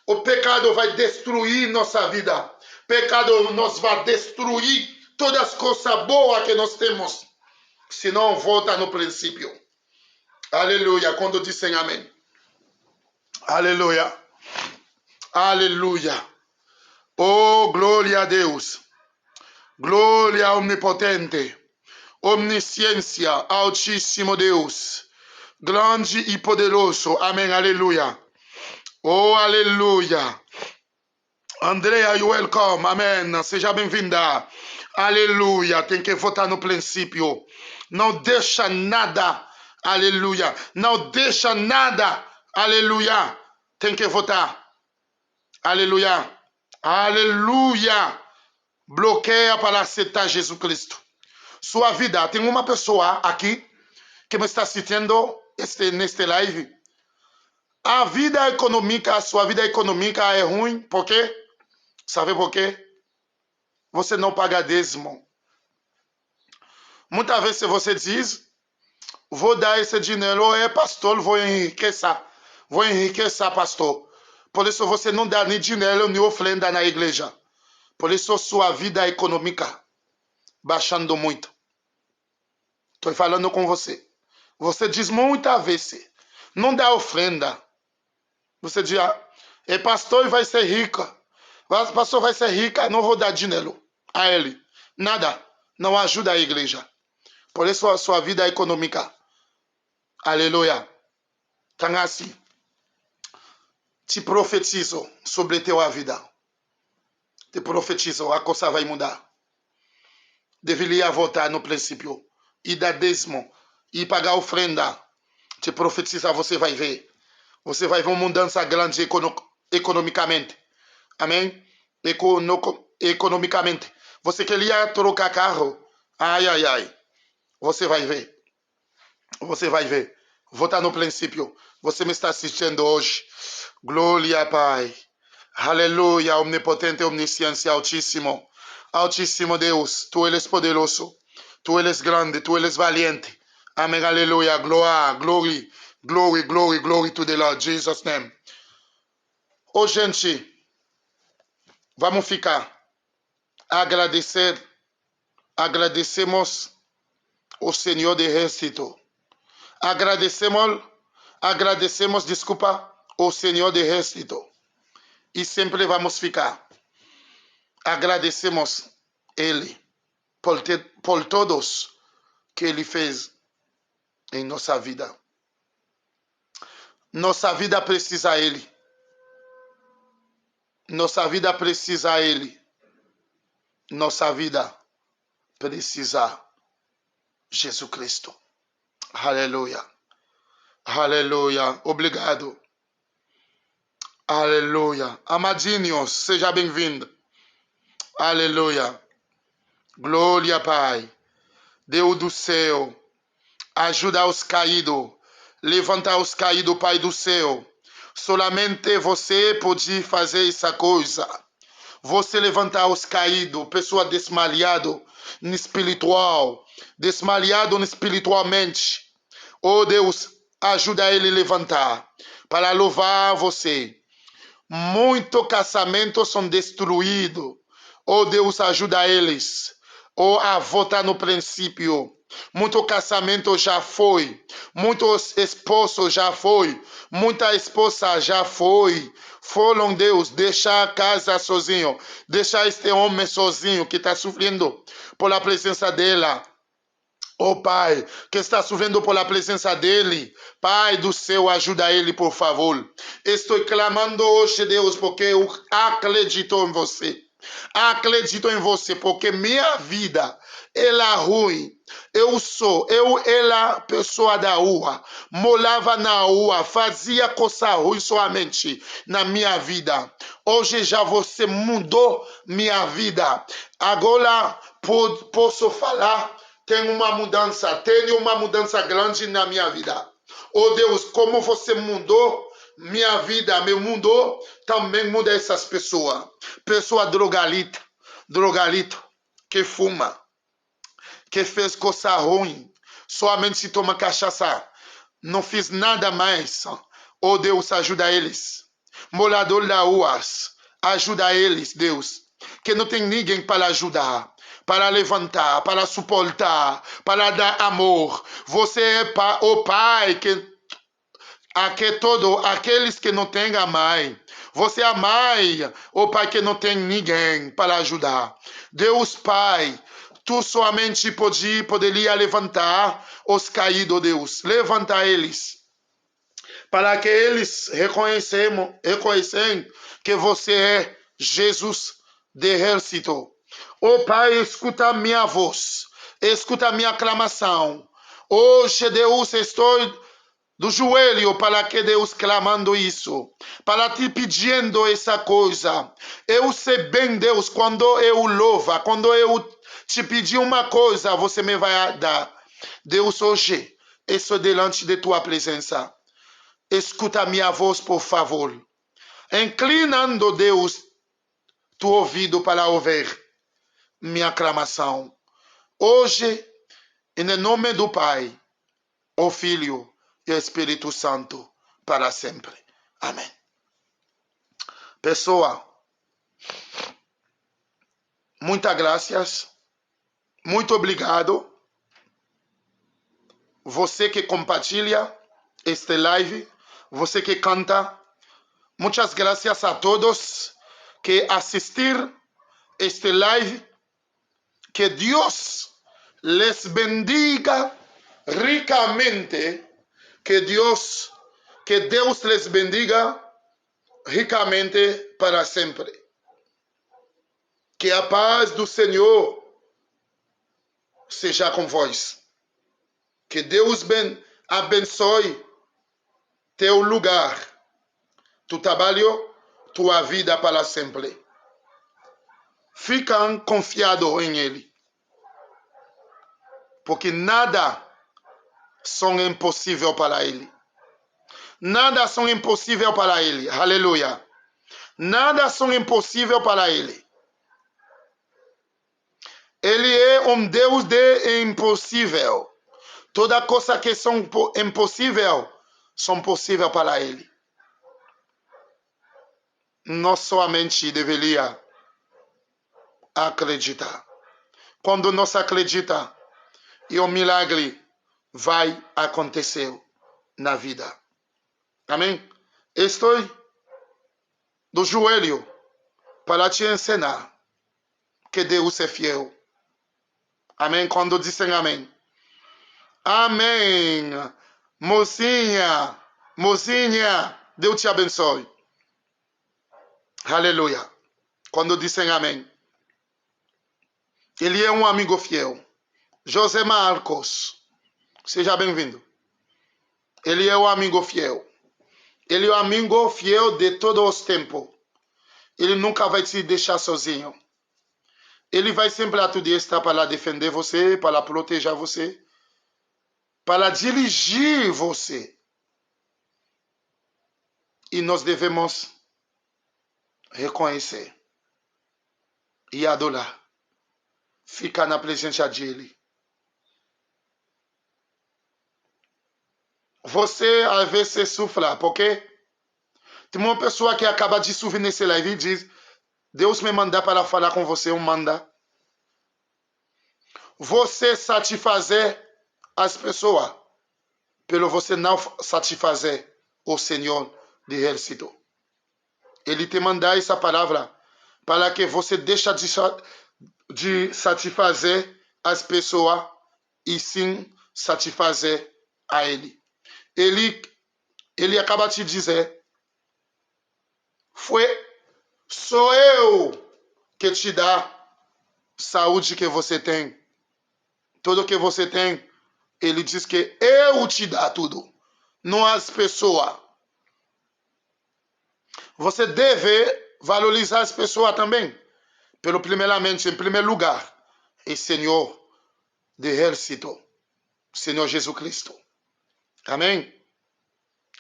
O pecado vai destruir nossa vida. Pecado nos vai destruir todas as coisas boas que nós temos. Se não, volta no princípio. Aleluia. Quando dizem amém. Aleluia. Aleluia. Oh, glória a Deus. Glória omnipotente. Omnisciência, Altíssimo Deus. Grande e poderoso. Amém. Aleluia. Oh, aleluia. Andrea, you welcome. Amém. Seja bem-vinda. Aleluia. Tem que votar no princípio. Não deixa nada. Aleluia. Não deixa nada. Aleluia. Tem que votar. Aleluia. Aleluia. Bloqueia para aceitar Jesus Cristo. Sua vida. Tem uma pessoa aqui que me está assistindo neste live. A vida econômica, a sua vida econômica é ruim. Por quê? Sabe por quê? Você não paga dízimo. Muitas vezes você diz, vou dar esse dinheiro, pastor, vou enriquecer. Vou enriquecer, pastor. Por isso você não dá nem dinheiro, nem oferenda na igreja. Por isso sua vida econômica baixando muito. Estou falando com você. Você diz muitas vezes, não dá oferenda. Você diz, pastor vai ser rica. Pastor vai ser rica, não vou dar dinheiro a ele. Nada. Não ajuda a igreja. Por isso a sua vida econômica. Aleluia. Então assim, te profetizo sobre tua vida. Te profetizo, a coisa vai mudar. Deveria voltar no princípio. E dar dízimo. E pagar oferenda. Te profetiza, você vai ver. Você vai ver uma mudança grande economicamente. Amém? Economicamente. Você queria trocar carro? Ai, ai, ai. Você vai ver. Você vai ver. Voltar no princípio. Você me está assistindo hoje. Glória, Pai. Aleluia. Omnipotente, omnisciência, Altíssimo. Altíssimo Deus. Tu eres poderoso. Tu eres grande. Tu eres valiente. Amém. Aleluia. Glória. Glory. Glory, glory, glory to the Lord. Jesus' name. Ô, gente. Vamos ficar. Agradecemos o Senhor de Exército. Agradecemos, desculpa, o Senhor de Exército. E sempre vamos ficar. Agradecemos Ele por todos que Ele fez em nossa vida. Nossa vida precisa Ele. Nossa vida precisa Ele. Nossa vida precisa Jesus Cristo. Aleluia. Aleluia. Obrigado. Aleluia. Amadinhos, seja bem-vindo. Aleluia. Glória, Pai. Deus do céu. Ajuda os caídos. Levanta os caídos, Pai do céu. Solamente você pode fazer essa coisa. Você levantar os caídos, pessoa desmaliada no espiritual, desmaliado espiritualmente. Oh Deus, ajuda ele a levantar para louvar você. Muitos casamentos são destruídos. Oh Deus, ajuda eles. Oh, a voltar no princípio. Muito casamento já foi. Muitos esposos já foi. Muita esposa já foi. Foram Deus, deixar a casa sozinho. Deixar este homem sozinho que está sofrendo por a presença dela. Oh Pai, que está sofrendo por a presença dele. Pai do céu, ajuda ele, por favor. Estou clamando hoje, Deus, porque eu acredito em você. Acredito em você, porque minha vida, ela é ruim. Ela, pessoa da rua, morava na rua, fazia coisa ruim somente na minha vida. Hoje já você mudou minha vida. Agora posso falar. Tenho uma mudança grande na minha vida. Oh Deus, como você mudou minha vida, me mudou, também muda essas pessoas. Pessoa drogadito, que fuma, que fez coisa ruim, somente se toma cachaça, não fiz nada mais. Oh Deus, ajuda eles. Morador da rua, ajuda eles, Deus. Que não tem ninguém para ajudar, para levantar, para suportar, para dar amor. Você é o Pai aqueles que não têm a mãe. Você é a mãe, o Pai que não tem ninguém para ajudar. Deus Pai, tu somente poderia levantar os caídos, Deus. Levanta eles. Para que eles reconhecem que você é Jesus de exército. Oh Pai, escuta minha voz, escuta minha aclamação. Hoje, Deus, estou do joelho para que Deus clamando isso, para te pedindo essa coisa. Eu sei bem, Deus, quando eu louvo, quando eu te pedir uma coisa, você me vai dar. Deus, hoje, estou delante de tua presença. Escuta minha voz, por favor. Inclinando, Deus, tu ouvido para ouvir minha aclamação. Hoje, em nome do Pai, o Filho e o Espírito Santo, para sempre. Amém. Pessoa, muitas graças. Muito obrigado. Você que compartilha este live, você que canta, muitas graças a todos que assistir este live. Que Deus les bendiga ricamente. Que Deus les bendiga ricamente para sempre. Que a paz do Senhor seja com vós. Que Deus abençoe teu lugar, tu trabalho, tua vida para sempre. Ficam confiados em Ele. Porque nada são impossível para Ele. Nada são impossível para Ele. Aleluia. Nada são impossível para Ele. Ele é um Deus de impossível. Toda coisa que são impossível são possível para Ele. Nós somente deveria acreditar. Quando nós acreditamos, e o milagre vai acontecer na vida. Amém? Estou do joelho para te ensinar que Deus é fiel. Amém? Quando dizem amém. Amém. Mocinha, Deus te abençoe. Aleluia. Quando dizem amém. Ele é um amigo fiel. José Marcos, seja bem-vindo. Ele é o amigo fiel. Ele é o amigo fiel de todos os tempos. Ele nunca vai te deixar sozinho. Ele vai sempre a tua destra para defender você, para proteger você, para dirigir você. E nós devemos reconhecer e adorar. Ficar na presença dele. Você às vezes sofre, porque tem uma pessoa que acaba de sofrer nesse live e diz: Deus me manda para falar com você, manda. você satisfazer as pessoas, pelo você não satisfazer o Senhor de exército. Ele te manda essa palavra para que você deixe de satisfazer as pessoas e sim satisfazer a Ele. Ele acaba de dizer, sou eu que te dá saúde que você tem. Tudo que você tem, ele diz que eu te dá tudo, não as pessoas. Você deve valorizar as pessoas também. Primeiramente, em primeiro lugar, é Senhor de exército, Senhor Jesus Cristo. Amém?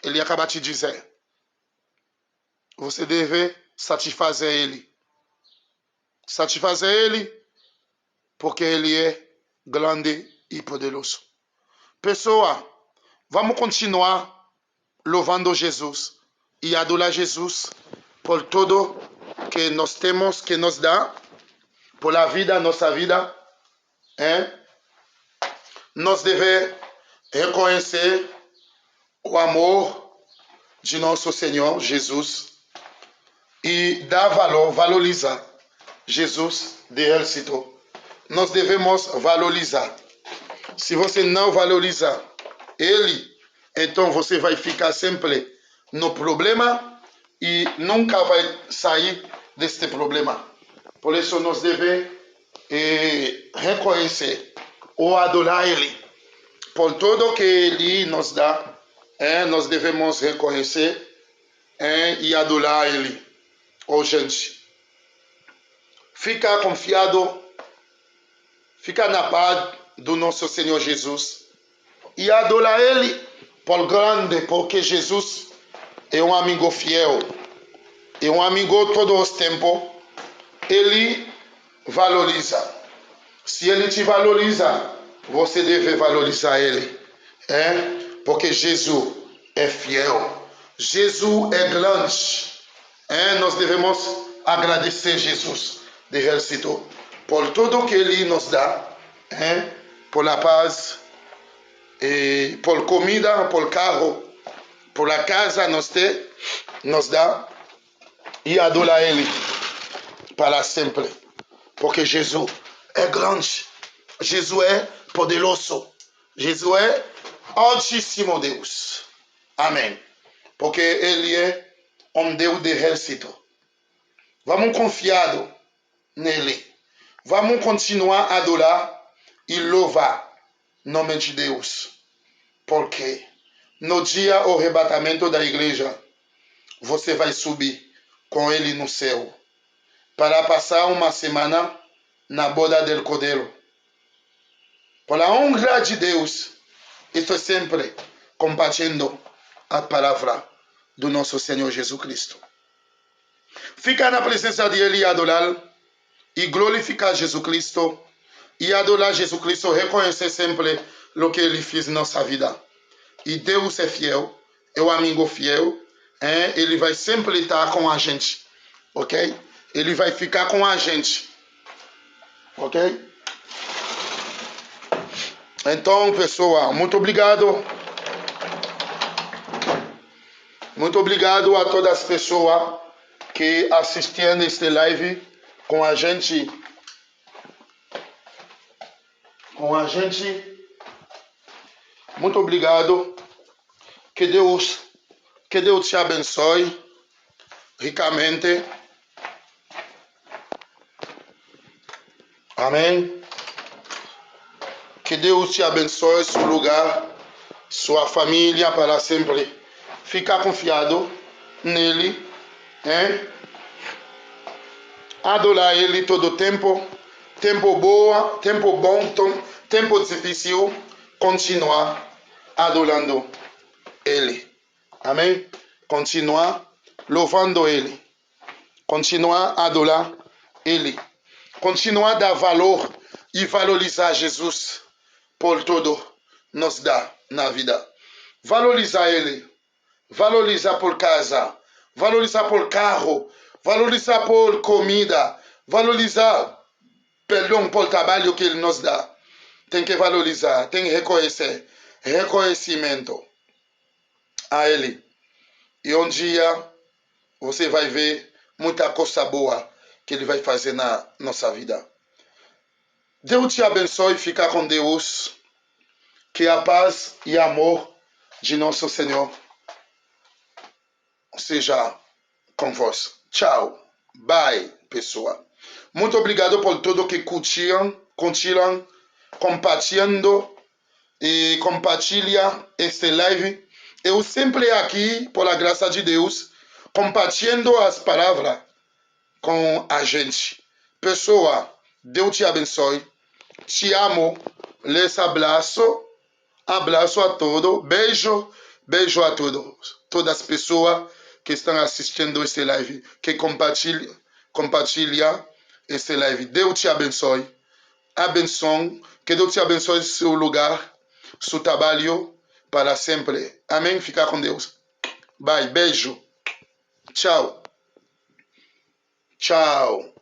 Ele acaba de dizer, você deve satisfazer Ele. Satisfazer Ele, porque Ele é grande e poderoso. Pessoa, vamos continuar louvando Jesus e adorar Jesus por tudo que nós temos, que nos dá, por a vida, nossa vida. Nós devemos reconhecer o amor de nosso Senhor Jesus e dar valor, valorizar Jesus de exército. Nós devemos valorizar. Se você não valorizar Ele, então você vai ficar sempre no problema e nunca vai sair deste problema. Por isso nós devemos reconhecer ou adorar Ele. Por tudo que Ele nos dá, nós devemos reconhecer e adorar Ele. Oh, gente, fica confiado, fica na paz do nosso Senhor Jesus e adorar Ele por grande, porque Jesus é um amigo fiel, é um amigo todos os tempos. Ele valoriza. Se Ele te valoriza, você deve valorizar Ele, porque Jesus é fiel, Jesus é grande. Nós devemos agradecer Jesus de exército por tudo que Ele nos dá, por a paz, por comida, por carro, por a casa nos dá, e adorar Ele para sempre, porque Jesus é grande, Jesus é poderoso, Jesus é altíssimo Deus. Amém. Porque Ele é um Deus de exército. Vamos confiar nele. Vamos continuar a adorar e louvar o nome de Deus. Porque no dia do arrebatamento da igreja, você vai subir com Ele no céu para passar uma semana na boda del Cordeiro. Por a honra de Deus, estou sempre compartilhando a palavra do nosso Senhor Jesus Cristo. Ficar na presença dele e adorar e glorificar Jesus Cristo e adorar Jesus Cristo, reconhecer sempre o que Ele fez na nossa vida. E Deus é fiel, é um amigo fiel, Ele vai sempre estar com a gente, ok? Ele vai ficar com a gente, ok? Então, pessoal, muito obrigado. Muito obrigado a todas as pessoas que assistiram este live com a gente. Muito obrigado. Que Deus te abençoe ricamente. Amém. Que Deus te abençoe seu lugar, sua família para sempre. Fica confiado nele, adorar Ele todo o tempo. Tempo bom, tempo difícil, continuar adorando Ele. Amém? Continuar louvando Ele. Continuar a adorar Ele. Continuar a dar valor e valorizar Jesus por tudo nos dá na vida. Valorizar Ele. Valorizar por casa. Valorizar por carro. Valorizar por comida. Valorizar, perdão, por trabalho que Ele nos dá. tem que valorizar, tem que reconhecer. Reconhecimento a Ele. E um dia você vai ver muita coisa boa que Ele vai fazer na nossa vida. Deus te abençoe, fica com Deus. Que a paz e amor de nosso Senhor seja convosco. Tchau. Bye, pessoal. Muito obrigado por tudo que curtiram, compartilhando e compartilha este live. Eu sempre aqui, por a graça de Deus, compartilhando as palavras com a gente. Pessoa, Deus te abençoe. Te amo. Les abraço. Abraço a todos. Beijo. Beijo a todos. Todas as pessoas que estão assistindo este live. Que compartilha este live. Deus te abençoe. Abençoe. Que Deus te abençoe seu lugar, seu trabalho para sempre. Amém. Fica com Deus. Bye. Beijo. Tchau. Tchau.